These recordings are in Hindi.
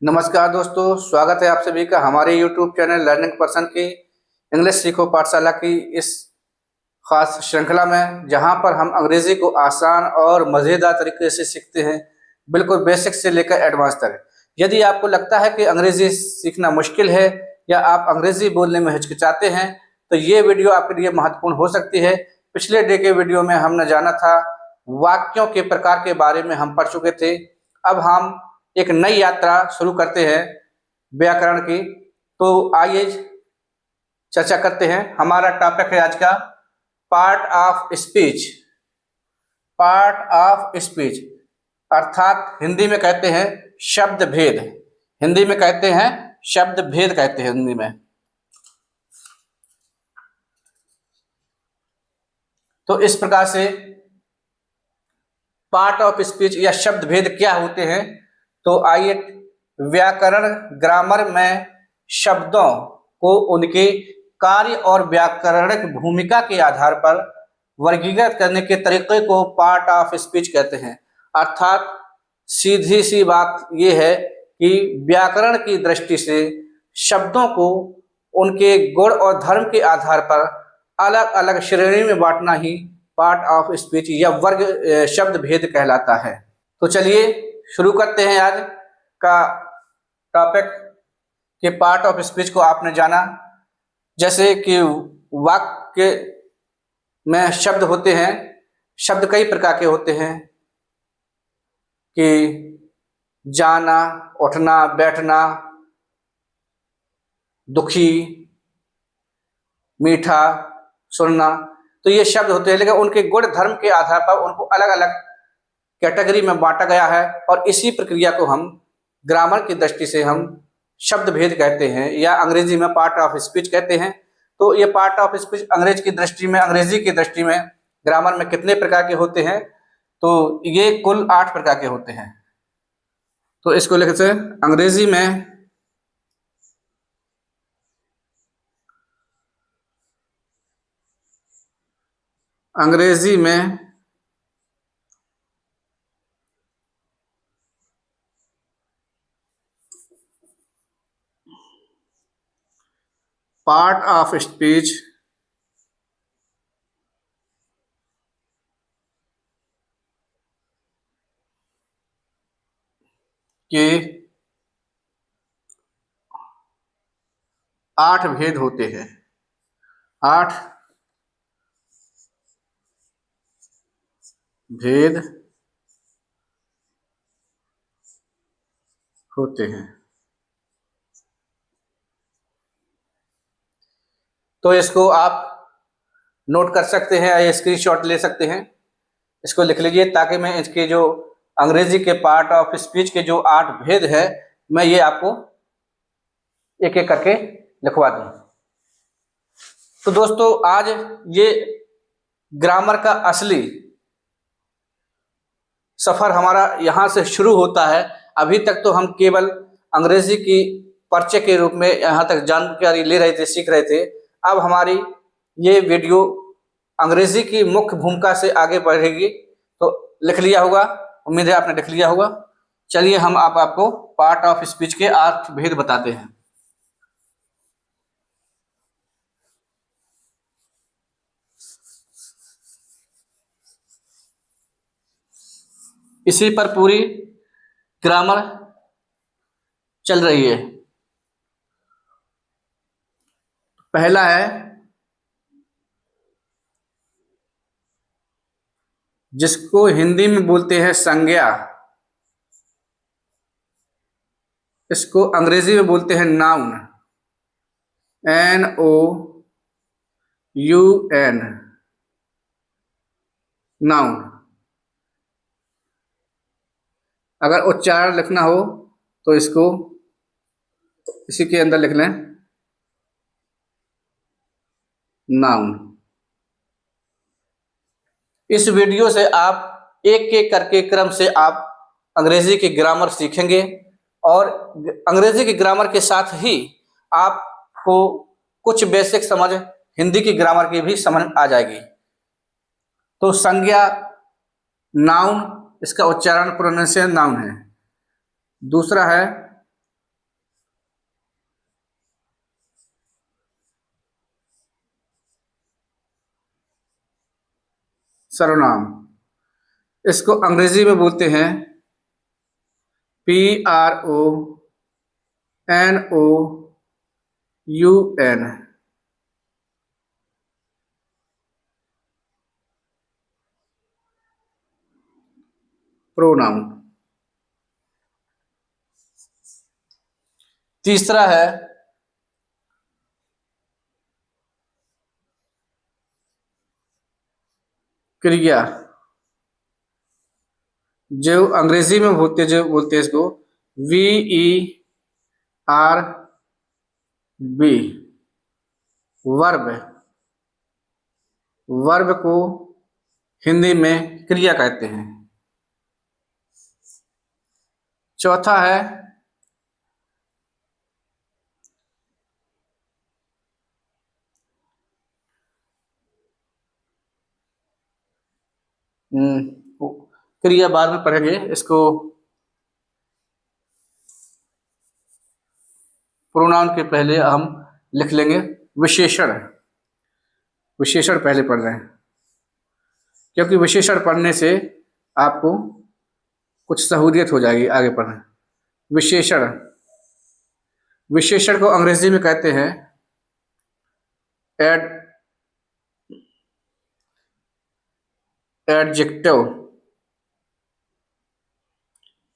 नमस्कार दोस्तों, स्वागत है आप सभी का हमारे YouTube चैनल लर्निंग पर्सन की इंग्लिश सीखो पाठशाला की इस खास श्रृंखला में, जहां पर हम अंग्रेजी को आसान और मज़ेदार तरीके से सीखते हैं, बिल्कुल बेसिक से लेकर एडवांस तक। यदि आपको लगता है कि अंग्रेजी सीखना मुश्किल है या आप अंग्रेजी बोलने में हिचकिचाते हैं, तो ये वीडियो आपके लिए महत्वपूर्ण हो सकती है। पिछले डे के वीडियो में हमने जाना था वाक्यों के प्रकार के बारे में हम पढ़ चुके थे। अब हम एक नई यात्रा शुरू करते हैं व्याकरण की। तो आइए चर्चा करते हैं। हमारा टॉपिक है आज का part of speech. Part of speech अर्थात हिंदी में कहते हैं शब्द भेद। हिंदी में कहते हैं शब्द भेद कहते हैं हिंदी में। तो इस प्रकार से पार्ट ऑफ स्पीच या शब्द भेद क्या होते हैं, तो आइए व्याकरण ग्रामर में शब्दों को उनके कार्य और व्याकरणिक भूमिका के आधार पर वर्गीकृत करने के तरीके को पार्ट ऑफ स्पीच कहते हैं। अर्थात सीधी सी बात यह है कि व्याकरण की दृष्टि से शब्दों को उनके गुण और धर्म के आधार पर अलग अलग श्रेणी में बांटना ही पार्ट ऑफ स्पीच या वर्ग शब्द भेद कहलाता है। तो चलिए शुरू करते हैं आज का टॉपिक के पार्ट ऑफ स्पीच को। आपने जाना जैसे कि वाक्य में शब्द होते हैं, शब्द कई प्रकार के होते हैं कि जाना, उठना, बैठना, दुखी, मीठा, सुनना। तो ये शब्द होते हैं, लेकिन उनके गुण धर्म के आधार पर उनको अलग अलग कैटेगरी में बांटा गया है और इसी प्रक्रिया को हम ग्रामर की दृष्टि से हम शब्द भेद कहते हैं या अंग्रेजी में पार्ट ऑफ स्पीच कहते हैं। तो ये पार्ट ऑफ स्पीच अंग्रेजी की दृष्टि में ग्रामर में कितने प्रकार के होते हैं, तो ये कुल 8 प्रकार के होते हैं। तो इसको लिखते से अंग्रेजी में पार्ट ऑफ स्पीच के 8 भेद होते हैं। 8 भेद होते हैं। तो इसको आप नोट कर सकते हैं या स्क्रीनशॉट ले सकते हैं। इसको लिख लीजिए ताकि मैं इसके जो अंग्रेजी के पार्ट ऑफ स्पीच के जो 8 भेद है, मैं ये आपको एक एक करके लिखवा दूं। तो दोस्तों आज ये ग्रामर का असली सफर हमारा यहाँ से शुरू होता है। अभी तक तो हम केवल अंग्रेजी की परिचय के रूप में यहाँ तक जानकारी ले रहे थे, सीख रहे थे। अब हमारी ये वीडियो अंग्रेजी की मुख्य भूमिका से आगे बढ़ेगी। तो लिख लिया होगा, उम्मीद है आपने लिख लिया होगा। चलिए हम आपको पार्ट ऑफ स्पीच के 8 भेद बताते हैं। इसी पर पूरी ग्रामर चल रही है। पहला है जिसको हिंदी में बोलते हैं संज्ञा, इसको अंग्रेजी में बोलते हैं नाउन, NOUN, नाउन। अगर उच्चारण लिखना हो तो इसको इसी के अंदर लिख लें, नाउन। इस वीडियो से आप एक एक करके क्रम से आप अंग्रेजी की ग्रामर सीखेंगे और अंग्रेजी की ग्रामर के साथ ही आपको कुछ बेसिक समझ हिंदी की ग्रामर की भी समझ आ जाएगी। तो संज्ञा नाउन, इसका उच्चारण प्रोनाउंसिएशन नाउन है। दूसरा है सर्वनाम। इसको अंग्रेजी में बोलते हैं PRONOUN। प्रोनाउन। तीसरा है क्रिया, जो अंग्रेजी में बोलते हैं इसको VERB, वर्ब। वर्ब को हिंदी में क्रिया कहते हैं। चौथा है क्रिया बाद में पढ़ेंगे, इसको प्रोनाउन के पहले हम लिख लेंगे विशेषण। विशेषण पहले पढ़ रहे हैं, क्योंकि विशेषण पढ़ने से आपको कुछ सहूलियत हो जाएगी आगे पढ़ने। विशेषण, विशेषण को अंग्रेजी में कहते हैं एडजेक्टिव।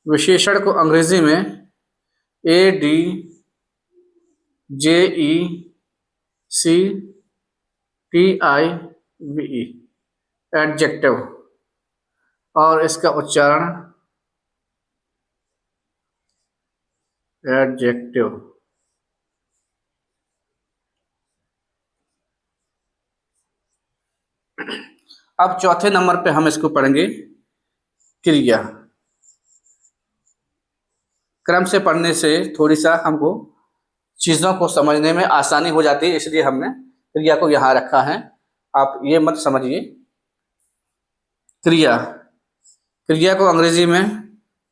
विशेषण को अंग्रेजी में ADJECTIVE, एडजेक्टिव, और इसका उच्चारण एडजेक्टिव। अब चौथे नंबर पे हम इसको पढ़ेंगे क्रिया। क्रम से पढ़ने से थोड़ी सा हमको चीज़ों को समझने में आसानी हो जाती है, इसलिए हमने क्रिया को यहाँ रखा है। आप ये मत समझिए। क्रिया, क्रिया को अंग्रेजी में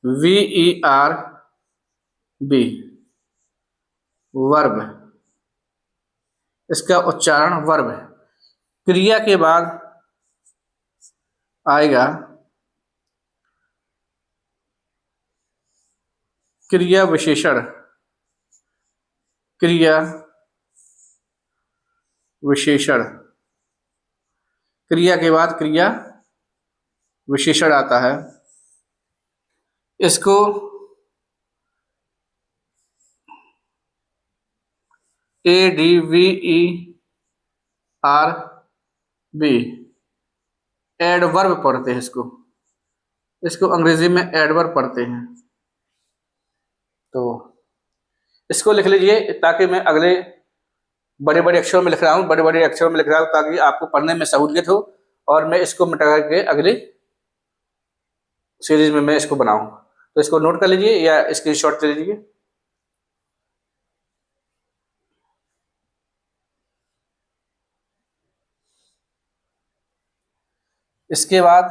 VERB, वर्ब, इसका उच्चारण वर्ब है। क्रिया के बाद आएगा क्रिया विशेषण। क्रिया विशेषण, क्रिया के बाद क्रिया विशेषण आता है। इसको ADVERB, एडवर्ब पढ़ते हैं इसको। इसको अंग्रेजी में एडवर्ब पढ़ते हैं। तो इसको लिख लीजिए, ताकि मैं अगले बड़े बड़े अक्षरों में लिख रहा हूँ, बड़े बड़े अक्षरों में लिख रहा हूँ, ताकि आपको पढ़ने में सहूलियत हो और मैं इसको मिटा करके अगले सीरीज में मैं इसको बनाऊँ। तो इसको नोट कर लीजिए या स्क्रीनशॉट ले लीजिए। इसके बाद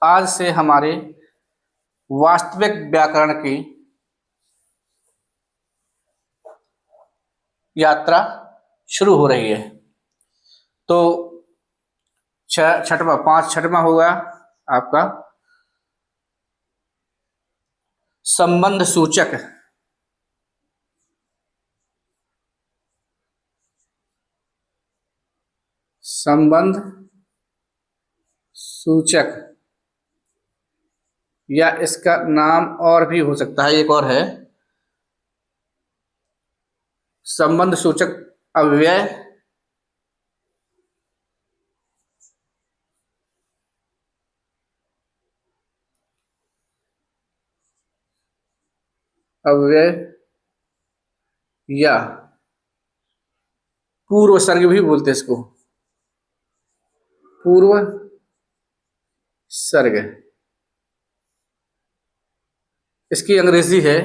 आज से हमारे वास्तविक व्याकरण की यात्रा शुरू हो रही है। तो छठवां होगा आपका संबंध सूचक। संबंध सूचक, या इसका नाम और भी हो सकता है, एक और है संबंध सूचक अव्यय। अव्यय या पूर्व सर्ग भी बोलते हैं इसको, पूर्व सर्ग। इसकी अंग्रेजी है,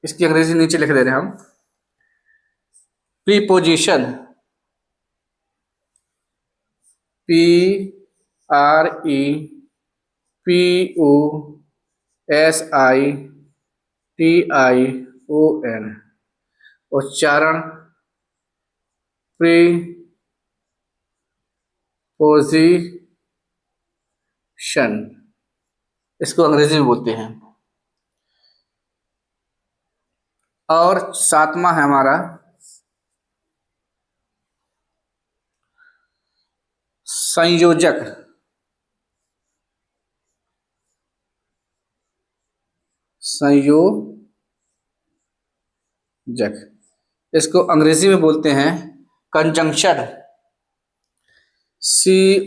इसकी अंग्रेजी नीचे लिख दे रहे हैं हम। प्रीपोजिशन, PREPOSITION, उच्चारण प्रीपोजिशन, इसको अंग्रेजी में बोलते हैं। और सातवां है हमारा संयोजक। संयोजक, इसको अंग्रेजी में बोलते हैं कंजंक्शन। CONJUNction।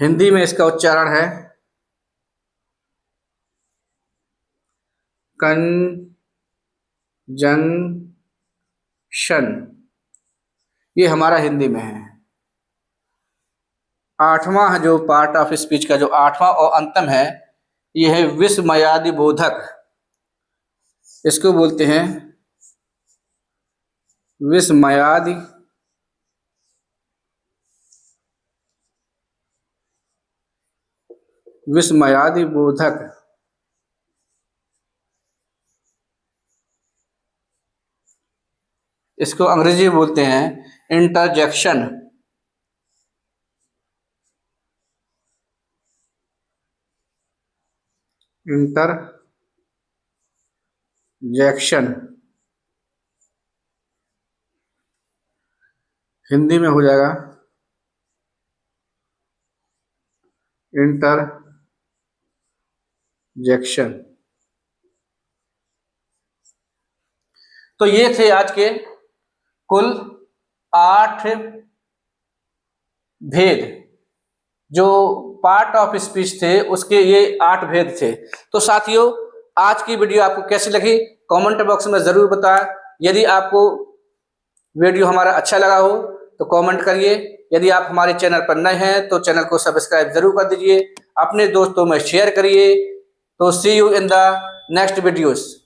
हिंदी में इसका उच्चारण है कंजंक्शन। ये हमारा हिंदी में है। आठवां जो पार्ट ऑफ स्पीच का जो आठवां और अंतिम है, ये है विस्मयादि बोधक। इसको बोलते हैं विस्मयादि बोधक। इसको अंग्रेजी में बोलते हैं इंटरजेक्शन। इंटरजेक्शन हिंदी में हो जाएगा इंटरजेक्शन। तो ये थे आज के कुल 8 भेद, जो पार्ट ऑफ स्पीच थे उसके ये 8 भेद थे। तो साथियों, आज की वीडियो आपको कैसी लगी कमेंट बॉक्स में ज़रूर बताएं। यदि आपको वीडियो हमारा अच्छा लगा हो तो कमेंट करिए। यदि आप हमारे चैनल पर नए हैं तो चैनल को सब्सक्राइब जरूर कर दीजिए, अपने दोस्तों में शेयर करिए। तो see you in the next videos.